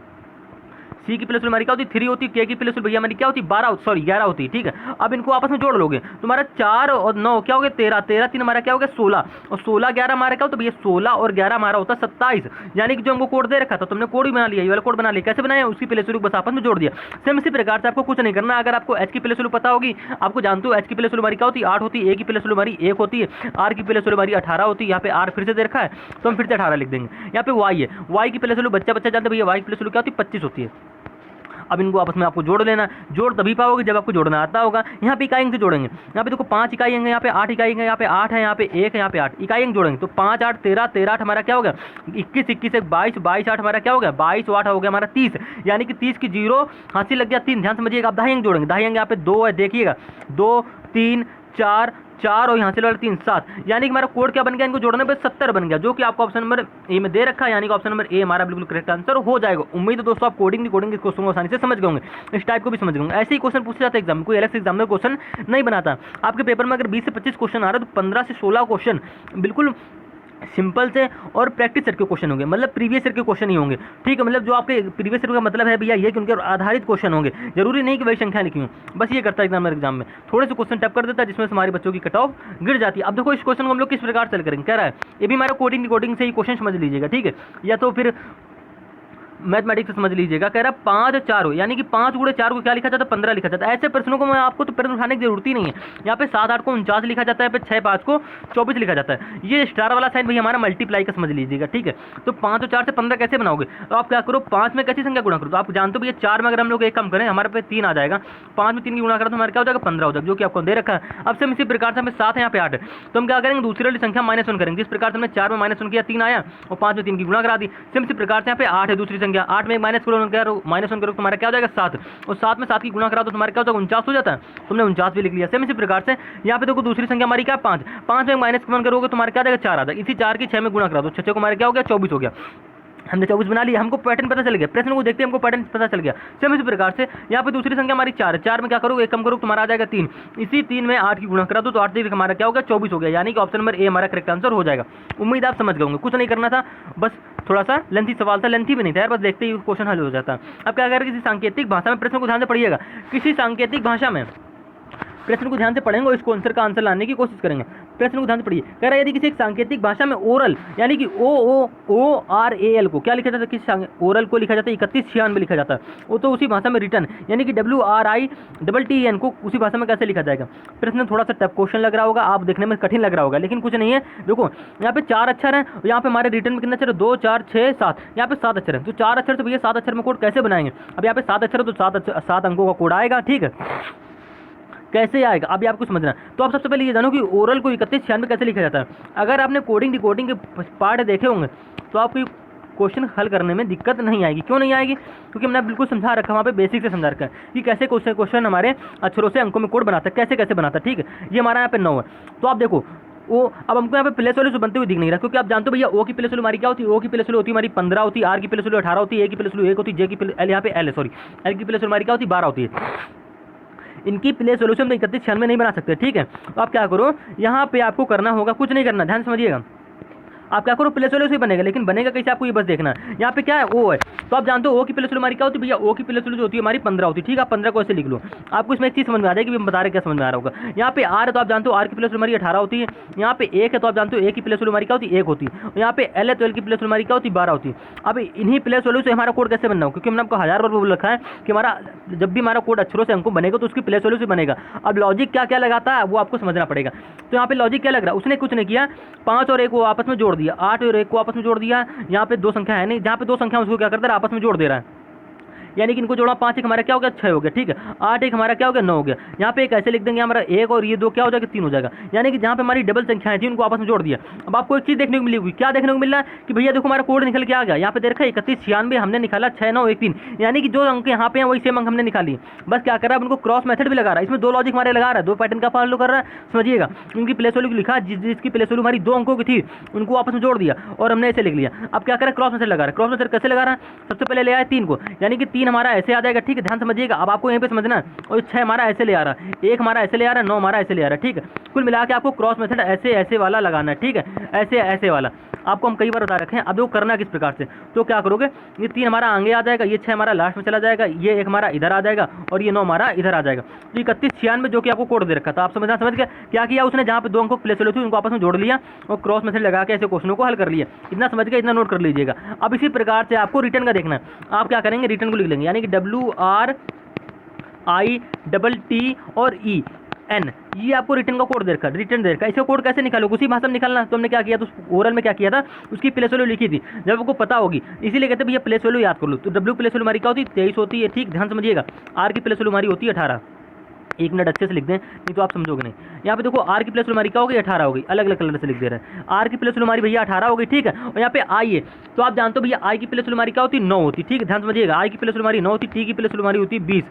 Speaker 1: सी की प्लेस वैल्यू हमारी क्या होती है 3 होती, के की प्लेस वैल्यू भैया हमारी क्या होती है 11 होती है, ठीक है। अब इनको आपस में जोड़ लोगे, तुम्हारा 4 और 9 क्या हो गया 13, 13 3 हमारा क्या हो गया 16, और 16 11 हमारा क्या होता है भैया 16 और 11 हमारा होता है 27, यानी कि जो हमको कोड दे रखा था तुमने कोड ही बना लिया, ये वाला कोड बना लिया। कैसे बनाया, उसकी प्लेस वैल्यू बस आपस में जोड़ दिया। सेम इसी प्रकार से आपको कुछ नहीं करना। अगर आपको एच की प्लेस वैल्यू पता होगी, आपको जानते हो एच की प्लेस वैल्यू हमारी क्या होती है 8 होती है, ए की प्लेस वैल्यू हमारी 1 होती है, आर की प्लेस वैल्यू हमारी 18 होती है, यहाँ पे आर फिर से दे रखा है तो हम फिर से 18 लिख देंगे। यहाँ पे वाई है, वाई की प्लेस वैल्यू बच्चा जानते हैं भैया, वाई की प्लेस वैल्यू क्या होती है 25 होती है। अब इनको आपस में आपको जोड़ लेना, जोड़ तभी पाओगे जब आपको जोड़ना आता होगा। यहाँ पे इकाई अंक से जोड़ेंगे, यहाँ पे देखो 5 इकाई अंक है, यहाँ पे 8 इकाई अंक है, यहाँ पे 8 है, यहाँ पे 1 है, यहाँ पे 8 इकाई अंक जोड़ेंगे तो 5 8 13, 13 8 हमारा क्या हो गया 21, 21 1 22, 22 8 हमारा क्या हो गया 22 8 हो गया हमारा 30, यानी कि 30 की 0 हासिल लग गया 3। ध्यान समझिएगा, आप दाई अंक जोड़ेंगे, दाई अंक यहाँ पे 2 है, देखिएगा 2 3 4 4 और यहाँ से वाला 3 7, यानी कि हमारा कोड क्या बन गया, इनको जोड़ने पे 70 बन गया, जो कि आपको ऑप्शन नंबर ए में दे रखा है, यानी कि ऑप्शन नंबर ए हमारा बिल्कुल करेक्ट आंसर हो जाएगा। उम्मीद है दोस्तों आप कोडिंग के क्वेश्चन को आसानी से समझ गए होंगे, इस टाइप को भी समझ गए होंगे। ऐसे ही क्वेश्चन पूछे जाते हैं एग्जाम में, कोई अलग से एग्जाम में क्वेश्चन नहीं बनाता। आपके पेपर में अगर 20 से 25 क्वेश्चन आ रहे हैं तो 15 से 16 क्वेश्चन बिल्कुल सिंपल से और प्रैक्टिस सेट के क्वेश्चन होंगे, मतलब प्रीवियस ईयर के क्वेश्चन ही होंगे, ठीक है। मतलब जो आपके प्रीवियस ईयर का मतलब है भैया ये कि उनके आधारित क्वेश्चन होंगे, जरूरी नहीं कि वही संख्या लिखी हूँ, बस ये करता है एग्जाम में थोड़े से क्वेश्चन टप कर देता है जिसमें हमारे बच्चों की कट ऑफ गिर जाती है। अब देखो इस क्वेश्चन को हम लोग किस प्रकार से करेंगे, कह रहा है ये भी हमारा कोडिंग से ही क्वेश्चन समझ लीजिएगा, ठीक है, या तो फिर मैथमेटिक्स से समझ लीजिएगा। कह रहा है 5 4 हो, यानी कि 5 गुणे 4 को क्या लिखा जाता है 15 लिखा जाता है। ऐसे प्रश्नों को मैं आपको तो प्रश्न उठाने की जरूरत ही नहीं है। यहाँ पे 7 8 को 49 लिखा जाता है, पे 6 5 को 24 लिखा जाता है। ये स्टार वाला साइन भाई हमारा मल्टीप्लाई का समझ लीजिएगा, ठीक है। तो 5 और 4 से 15 कैसे बनाओगे, तो आप क्या करो 5 में कैसी संख्या गुणा करो, तो आप जानते हो भैया 4 में अगर हम लोग एक कम करें हमारे पे 3 आ जाएगा, 5 में 3 की गुणा करें तो हमारा क्या हो जाएगा 15 हो जाएगा, जो कि आपको दे रखा है। अब से हम इसी प्रकार से हमें 7 है यहाँ पे 8 है, तो हम क्या करेंगे दूसरी वाली संख्या -1 करेंगे। जिस प्रकार से हमने 4 में -1 किया 3 आया और 5 में 3 की गुणा करा दी, सेम इसी प्रकार से यहाँ पे 8 है दूसरी संख्या, 8 में -1 करो तुम्हारा क्या हो जाएगा 7, और 7 में 7 की गुणा करा तो तुम्हारा क्या हो जाएगा 49 हो जाता है, तुमने 49 भी लिख लिया। सेम इसी प्रकार से यहाँ पे देखो दूसरी संख्या हमारी क्या 5 में -1 करोगे तुम्हारा क्या हो जाएगा 4 आ जाएगा। इसी 4 की 6 में गुणा करा दो, 6 को हमारे क्या हो गया 24 हो गया। हमने 24 बना लिया, हमको पैटर्न पता चल गया, प्रश्न को देखते हमको पैटर्न पता चल गया। सेम इसी प्रकार से यहाँ पे दूसरी संख्या हमारी 4 है, 4 में क्या करो, एक कम करो, तुम्हारा आ जाएगा 3, इसी 3 में 8 की गुणा करा दो तो 8 हमारा क्या हो गया, 24 हो गया, यानी कि ऑप्शन नंबर ए हमारा करेक्ट आंसर हो जाएगा। उम्मीद आप समझ गए होंगे, कुछ नहीं करना था, बस थोड़ा सा लेंथी सवाल था, लेंथी भी नहीं था यार, बस देखते ही क्वेश्चन हल हो जाता। अब क्या करें, किसी सांकेतिक भाषा में, प्रश्न को ध्यान से पढ़िएगा, किसी सांकेतिक भाषा में प्रश्न को ध्यान से पढ़ेंगे और इसको आंसर का आंसर लाने की कोशिश करेंगे। प्रश्न को ध्यान से पढ़िए, कह रहा है यदि किसी एक सांकेतिक भाषा में ओरल यानी कि ORAL को क्या लिखा जाता है, किसी ओरल को लिखा जाता है 3196 लिखा जाता है, वो तो उसी भाषा में रिटर्न यानी कि WRITTEN को उसी भाषा में कैसे लिखा जाएगा। प्रश्न थोड़ा सा टफ क्वेश्चन लग रहा होगा, आप देखने में कठिन लग रहा होगा, लेकिन कुछ नहीं है। देखो यहाँ पे 4 अक्षर हैं, यहाँ पे हमारे रिटर्न में कितने अक्षर है, 2 4 6 7, यहाँ पे 7 अक्षर है, तो 4 अक्षर से भैया 7 अक्षर में कोड कैसे बनाएंगे। अब यहाँ पे 7 अक्षर है तो 7 अंकों का कोड आएगा, ठीक है, कैसे आएगा अभी आपको समझना। तो आप सबसे पहले ये जानो कि ओरल को 3196 कैसे लिखा जाता है। अगर आपने कोडिंग डिकोडिंग के पार्ट देखे होंगे तो आपको क्वेश्चन हल करने में दिक्कत नहीं आएगी। क्यों नहीं आएगी, क्योंकि हमने बिल्कुल समझा रखा, वहाँ पे बेसिक से समझा रखा है कि कैसे क्वेश्चन हमारे अक्षरों से अंकों में कोड बनाता है, कैसे कैसे बनाता है, ठीक है। ये हमारा यहाँ पे 9 है, तो आप देखो वो अब हमको यहाँ पे प्लेस वैल्यू बनते हुए दिख नहीं रहा, क्योंकि आप जानते हो भैया ओ की प्लेस वैल्यू हमारी क्या होती है, ओ की प्लेस वैल्यू होती है हमारी 15 होती है, आर की प्लेस वैल्यू 18 होती है, ए की प्लेस वैल्यू 1 होती है, जे की एल यहाँ पे एल है, सॉरी एल की प्लेस वैल्यू हमारी क्या होती है 12 होती है। इनकी प्लेस वैल्यू से हम 3196 नहीं बना सकते, ठीक है। तो आप क्या करो, यहाँ पे आपको करना होगा, कुछ नहीं करना, ध्यान समझिएगा, आप क्या करो प्लेस वैल्यू से बनेगा, लेकिन बनेगा कैसे आपको ये बस देखना है। यहाँ पे क्या है, ओ है, तो आप जानते हो ओ की प्लेस वैल्यू हमारी क्या होती है भैया, ओ की प्लेस वैल्यू जो होती है हमारी 15 होती है, ठीक है। आप 15 को ऐसे लिख लो, आपको इसमें एक चीज़ समझ में आ जाएगी, हम बता रहे क्या समझ में आ रहा होगा। यहाँ पे आर है तो आप जानते हो आर की प्लेस वैल्यू हमारी 18 होती है, यहाँ पे एक है तो आप जानते हो ए की प्लेस वैल्यू हमारी क्या होती है 1 होती है, यहाँ पे एल है तो एल की प्लेस वैल्यू हमारी क्या होती है 12 होती है। अब इन्हीं प्लेस वैल्यू से हमारा कोड कैसे बनना हो, क्योंकि हमने आपको 1000 बार बोल रखा है कि हमारा जब भी हमारा कोड अक्षरों से अंकों बनेगा तो उसकी प्लेस वैल्यू से बनेगा। अब लॉजिक क्या क्या लगाता है वो आपको समझना पड़ेगा। तो यहाँ पे लॉजिक क्या लग रहा है, उसने कुछ नहीं किया, 5 और 1 को आपस में जोड़ दिया, 8 और 1 को आपस में जोड़ दिया, यहाँ पे 2 संख्या है नहीं, जहाँ पे 2 संख्या उसको क्या करता है आपस में जोड़ दे रहा है, यानी कि इनको जोड़ा 5 एक हमारा क्या हो गया 6 हो गया, ठीक है। 8 एक हमारा क्या हो गया 9 हो गया। यहाँ पे एक ऐसे लिख देंगे हमारा 1 और ये 2 क्या हो जाएगा 3 हो जाएगा, यानी कि जहाँ पे हमारी डबल संख्याएं थी उनको आपस में जोड़ दिया। अब आपको एक चीज़ देखने को मिलेगी, क्या देखने को मिल रहा है कि भैया देखो हमारा कोड निकल के आ गया, यहाँ पे देखा 3196 हमने निकाला 6913, यानी कि जो अंक यहाँ पे हैं वही सेम अंक हमने निकाली। बस क्या कर रहा है, उनको क्रॉस मेथड भी लगा रहा है, इसमें 2 लॉजिक हमारे लगा रहा है, 2 पैटर्न का फॉलो कर रहा है, समझिएगा। उनकी प्लेस वैल्यू लिखा, जिसकी प्लेस वैल्यू हमारी 2 अंकों की थी उनको आपस में जोड़ दिया और हमने ऐसे लिख लिया। अब क्या करें, क्रॉस मेथड लगा रहा है। क्रॉस मेथड कैसे लगा रहा है, सबसे पहले ले आया 3 को, यानी कि 3 हमारा ऐसे आ जाएगा, ठीक है, ध्यान समझिएगा। अब आपको यहीं पे समझना है, और 6 हमारा ऐसे ले आ रहा है, 1 हमारा ऐसे ले आ रहा है, 9 हमारा ऐसे ले आ रहा है, ठीक है। कुल मिला के आपको क्रॉस मेथड ऐसे ऐसे वाला लगाना है, ठीक है, ऐसे ऐसे वाला आपको हम कई बार बता रखे हैं। अब वो करना किस प्रकार से, तो क्या करोगे, ये 3 हमारा आगे आ जाएगा, ये 6 हमारा लास्ट में चला जाएगा, ये 1 हमारा इधर आ जाएगा और ये 9 हमारा इधर आ जाएगा। तो 3196 जो कि आपको कोड दे रखा था, आप समझ गए क्या किया उसने, जहाँ पे 2 अंकों प्लेस वैल्यू थी उनको आपस में जोड़ लिया और क्रॉस मेथड लगा के ऐसे क्वेश्चनों को हल कर लिया। इतना समझ गए, इतना नोट कर लीजिएगा। अब इसी प्रकार से आपको रिटर्न का देखना है, आप क्या करेंगे, रिटर्न को लिख लेंगे, यानी कि WRITT और EN, ये आपको रिटर्न का कोड दे रखा है, रिटर्न दे रखा है। इसका कोड कैसे निकालोगे, उसी भाषा में निकालना। तो हमने क्या किया, तो ओरल में क्या किया था, उसकी प्लेस वैल्यू लिखी थी, जब आपको पता होगी, इसीलिए कहते हैं भैया प्लेस वैल्यू याद कर लो। तो W प्लेस वैल्यू हमारी क्या होती है 23 होती है, ठीक, ध्यान समझिएगा। R की प्लेस वैल्यू हमारी होती है 18, 1 मिनट अच्छे से लिख दें, नहीं तो आप समझोगे नहीं। यहाँ पे देखो आर की प्लेस वैल्यू हमारी क्या हो गई 18 हो गई, अलग अलग कलर से लिख दे रहे हैं। आर की प्लेस वैल्यू हमारी भैया 18 हो गई, ठीक है। और यहाँ पे आई है, तो आप जानते हो भैया आई की प्लेस वैल्यू हमारी क्या होती है 9 होती, ठीक है, ध्यान समझिएगा। आई की प्लेस वैल्यू हमारी 9 होती, टी की प्लेस वैल्यू हमारी होती है 20,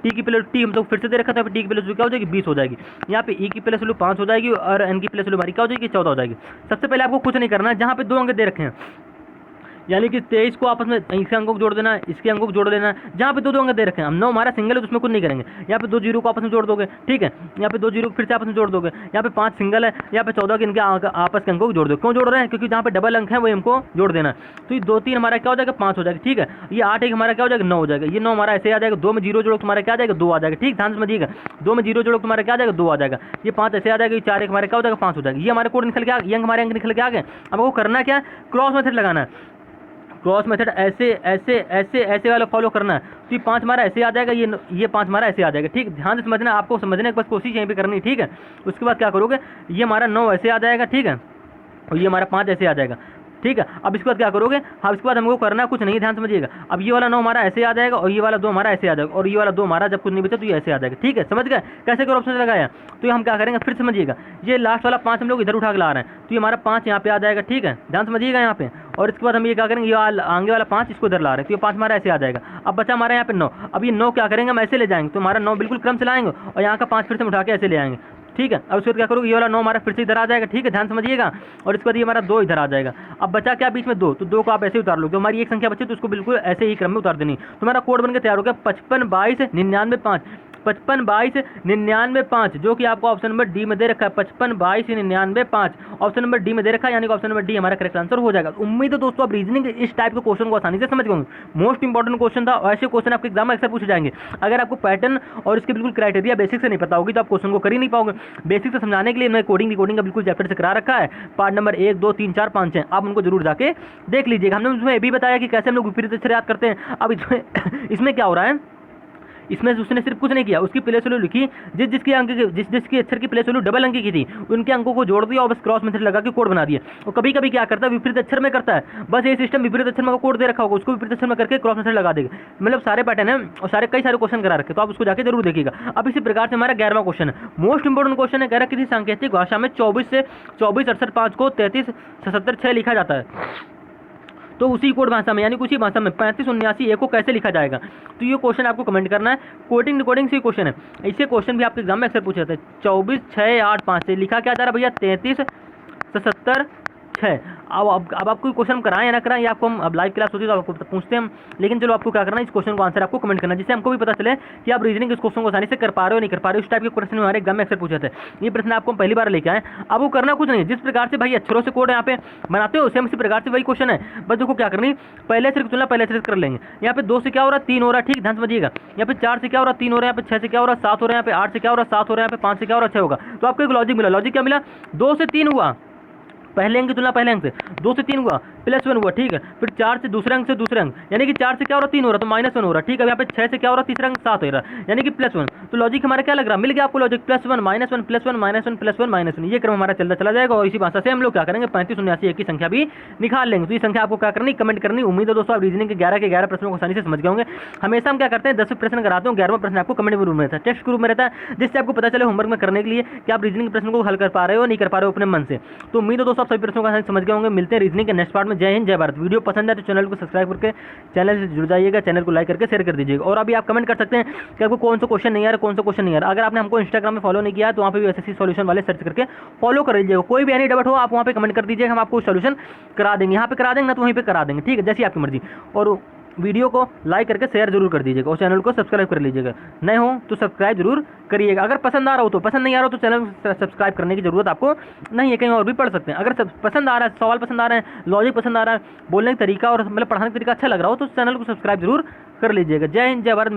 Speaker 1: टी की प्लेस टी हम लोग फिर से दे रखा था, टी की प्लेस वैल्यू क्या हो जाएगी 20 हो जाएगी। यहाँ पे ई की प्लेस वैल्यू 5 हो जाएगी और एन की प्लेस वैल्यू हमारी क्या हो जाएगी 14 हो जाएगी। सबसे पहले आपको कुछ नहीं करना है, जहाँ पे 2 अंक दे रखे हैं, यानी कि 23 को आपस में इसके अंकों को जोड़ देना है, इसके अंकों को जोड़ देना है, जहाँ पे 2 अंक दे रखे हैं। हम 9 हमारा सिंगल है तो उसमें कुछ नहीं करेंगे, यहाँ पे 2 जीरो को आपस में जोड़ दोगे, ठीक है, यहाँ पे 2 जीरो फिर से आपस में जोड़ दोगे, यहाँ पे 5 सिंगल है, यहाँ पे 14 के इनके आपस के अंकों को जोड़ दो। क्यों जोड़ रहे हैं, क्योंकि जहाँ पे डबल अंक है वही हमको जोड़ देना है। तो ये 2 3 हमारा क्या हो जाएगा 5 हो जाएगा, ठीक है। ये 8 1 हमारा क्या हो जाएगा 9 हो जाएगा, ये 9 हमारा ऐसे आ जाएगा, 2 में जीरो जोड़ो तुम्हारा क्या आ जाएगा 2 आ जाएगा, ठीक, ध्यान समझिएगा। 2 में जीरो जोड़ो तुम्हारा क्या आ जाएगा 2 आ जाएगा, ये 5 ऐसे आ जाएगा, ये 4 1 हमारे क्या हो जाएगा 5 हो जाएगा। ये हमारे कोड निकल के आ गए, ये हमारे अंक निकल के आ गए। अब आपको करना क्या है, क्रॉस मेथड लगाना है। क्रॉस मेथड ऐसे ऐसे ऐसे ऐसे वाला फॉलो करना है। तो ये 5 हमारा ऐसे आ जाएगा, ये 5 हमारा ऐसे आ जाएगा, ठीक, ध्यान से समझना, आपको समझने की बस कोशिश यहीं पे करनी, ठीक है। उसके बाद क्या करोगे, ये हमारा 9 ऐसे आ जाएगा, ठीक है, और ये हमारा 5 ऐसे आ जाएगा, ठीक है। अब इसके बाद क्या करोगे, हाँ इसके बाद हमको करना कुछ नहीं, ध्यान समझिएगा। अब ये वाला 9 हमारा ऐसे आ जाएगा और ये वाला 2 हमारा ऐसे आ जाएगा और ये वाला 2 हमारा जब कुछ नहीं बचा तो ये ऐसे आ जाएगा, ठीक है, समझ गए कैसे कर ऑप्शन लगाया। तो ये हम क्या करेंगे, फिर समझिएगा, ये लास्ट वाला 5 हम लोग इधर उठा के ला रहे हैं, तो ये हमारा 5 यहाँ पे आ जाएगा, ठीक है, ध्यान समझिएगा यहाँ पे। और इसके बाद हम ये क्या करेंगे, ये आगे वाला 5 इसको इधर ला रहे हैं, तो ये 5 हमारा ऐसे आ जाएगा। अब बचा हमारा यहाँ पे 9, अब ये 9 क्या करेंगे, हम ऐसे ले जाएंगे, तो हमारा 9 बिल्कुल क्रम से लाएंगे और यहाँ का 5 फिर से उठा के ऐसे ले आएंगे, ठीक है। अब उसके बाद क्या करोगे, ये वाला 9 हमारा फिर से इधर आ जाएगा, ठीक है, ध्यान समझिएगा। और इसके बाद ये हमारा 2 इधर आ जाएगा। अब बचा क्या बीच में 2, तो 2 को आप ऐसे ही उतार लो, जो हमारी एक संख्या बची तो उसको बिल्कुल ऐसे ही क्रम में उतार देनी। तो हमारा कोड बनकर तैयार हो गया 55 22 99 5, 55 22 99 5, जो कि आपको ऑप्शन नंबर डी में दे रखा है। 55 22 99 5 ऑप्शन नंबर डी में दे रखा है, यानी कि ऑप्शन नंबर डी हमारा करेक्ट आंसर हो जाएगा। उम्मीद है दोस्तों आप रीजनिंग इस टाइप के क्वेश्चन को आसानी से समझ गए होंगे। मोस्ट इंपॉर्टेंट क्वेश्चन था और ऐसे क्वेश्चन आपके एग्जाम में अक्सर पूछे जाएंगे। अगर आपको पैटर्न और इसके बिल्कुल क्राइटेरिया बेसिक से नहीं पता होगी तो आप क्वेश्चन को कर ही नहीं पाओगे। बेसिक से समझाने के लिए मैंने कोडिंग का बिल्कुल चैप्टर से करा रखा है, पार्ट नंबर 1 2 3 4 5 6, आप उनको जरूर जाके देख लीजिएगा। हमने उसमें ये भी बताया कि कैसे हम लोग विपरीत अक्षर याद करते हैं। अब इसमें क्या हो रहा है, इसमें उसने सिर्फ कुछ नहीं किया, उसकी प्लेस वैल्यू लिखी, जिसकी अंक जिसकी अक्षर की प्लेस वैल्यू डबल अंक की थी उनके अंकों को जोड़ दिया और बस क्रॉस मेथड लगा के कोड बना दिया। और कभी कभी क्या करता है, विपरीत अक्षर में करता है, बस ये सिस्टम विपरीत अक्षर में कोड दे रखा होगा, उसको विपरीत अक्षर में करके क्रॉस मेथड लगा देगा। मतलब सारे पैटर्न है और कई सारे क्वेश्चन करा रखे, तो आप उसको जाके जरूर देखिएगा। अब इसी प्रकार से हमारा 11वां क्वेश्चन है, मोस्ट इंपोर्टेंट क्वेश्चन है। कह रहा किसी सांकेतिक भाषा में 24 से 24 68 5 को 33 77 6 लिखा जाता है, तो उसी कोड भाषा में यानी उसी भाषा में 35 79 1 को कैसे लिखा जाएगा। तो ये क्वेश्चन आपको कमेंट करना है। कोडिंग से क्वेश्चन है, ऐसे क्वेश्चन भी आपके एग्जाम में अक्सर पूछे जाते हैं। 24 6 8 5 से लिखा क्या जा रहा है भैया, 33 77 6। अब आपको क्वेश्चन कराएं या ना कराएं, ये आपको हम अब लाइव क्लास होती है तो आपको पूछते हैं हम, लेकिन चलो आपको क्या करना है, इस क्वेश्चन को आंसर आपको कमेंट करना है, जिससे हमको भी पता चले कि आप रीजनिंग इस क्वेश्चन को आसानी से कर पा रहे हो नहीं कर पा रहे हो। इस टाइप के क्वेश्चन हमारे एग्जाम में अक्सर पूछे थे। ये प्रश्न आपको हम पहली बार लेके आए। अब वो करना कुछ नहीं, जिस प्रकार से भाई अक्षरों से कोड यहाँ पे बनाते हो सेम इसी प्रकार से वही क्वेश्चन है, बस देखो क्या करनी, पहले अक्षर की तुलना पहले अक्षर कर लेंगे। यहाँ पे 2 से क्या हो रहा है, 3 हो रहा है, ठीक ध्यान समझिएगा। यहाँ पे 4 से क्या हो रहा है, 3 हो रहा है, यहाँ पे 6 से क्या हो रहा है, 7 हो रहा है, यहाँ पे 8 से क्या हो रहा है, 7 हो रहा है, यहाँ पे 5 से क्या हो रहा है, 6 होगा। तो आपको एक लॉजिक मिला, लॉजिक क्या मिला, 2 से 3 हुआ पहले अंक की तुलना पहले अंक से, 2 से 3 हुआ +1 हुआ, ठीक है। फिर 4 से दूसरे अंक से दूसरे अंक, यानी कि 4 से क्या हो रहा है, 3 हो रहा है तो -1 हो रहा है, ठीक है। यहाँ पे 6 से क्या हो रहा है, तीसरा अंक 7 हो रहा है, यानी कि +1। तो लॉजिक हमारा क्या लग रहा है, मिल गया आपको लॉजिक, +1 -1 +1 -1 +1 -1, ये क्रम हमारा चलता चला जाएगा। और इसी भाषा से हम लोग क्या करेंगे, 35 79 1 की संख्या भी निकाल लेंगे। तो ये संख्या आपको क्या करनी, कमेंट करनी। उम्मीद है दोस्तों आप रीजनिंग के 11 के 11 प्रश्नों को आसानी से समझ गए होंगे। हमेशा हम क्या करते हैं, 10 प्रश्न कराते हैं, 11वां प्रश्न आपको कमेंट ग्रुप में रहता है, टेक्स्ट ग्रुप में रहता है, जिससे आपको पता चले होमवर्क में करने के लिए कि आप रीजनिंग प्रश्न को हल कर पा रहे हो नहीं कर पा रहे हो अपने मन से। तो उम्मीद है दोस्तों आप सभी प्रश्नों को समझ गए होंगे। मिलते हैं रीजनिंग के नेक्स्ट पार्ट में। जय हिंद जय भारत। वीडियो पसंद है तो चैनल को सब्सक्राइब करके चैनल से जुड़ जाइएगा, चैनल को लाइक करके शेयर कर दीजिएगा। और अभी आप कमेंट कर सकते हैं कि आपको कौन सा क्वेश्चन नहीं आ रहा, कौन सा क्वेश्चन नहीं आ रहा। अगर आपने हमको इंस्टाग्राम में फॉलो नहीं किया तो वहाँ पे भी एसएससी सॉल्यूशन वाले सर्च करके फॉलो कर लीजिएगा। कोई भी एनी डाउट हो आप वहाँ पे कमेंट कर दीजिएगा, हम आपको सॉल्यूशन करा देंगे। यहाँ पे करा देंगे ना तो वहीं पे करा देंगे, ठीक है, जैसी आपकी मर्जी। और वीडियो को लाइक करके शेयर जरूर कर दीजिएगा और चैनल को सब्सक्राइब कर लीजिएगा। नए हो तो सब्सक्राइब जरूर करिएगा। अगर पसंद आ रहा हो तो, पसंद नहीं आ रहा हो तो चैनल सब्सक्राइब करने की जरूरत आपको नहीं है, कहीं और भी पढ़ सकते हैं। अगर पसंद आ रहा है, सवाल पसंद आ रहे हैं, लॉजिक पसंद आ रहा है, बोलने का तरीका और मतलब पढ़ाने का तरीका अच्छा लग रहा हो तो चैनल को सब्सक्राइब जरूर कर लीजिएगा। जय हिंद जय भारत।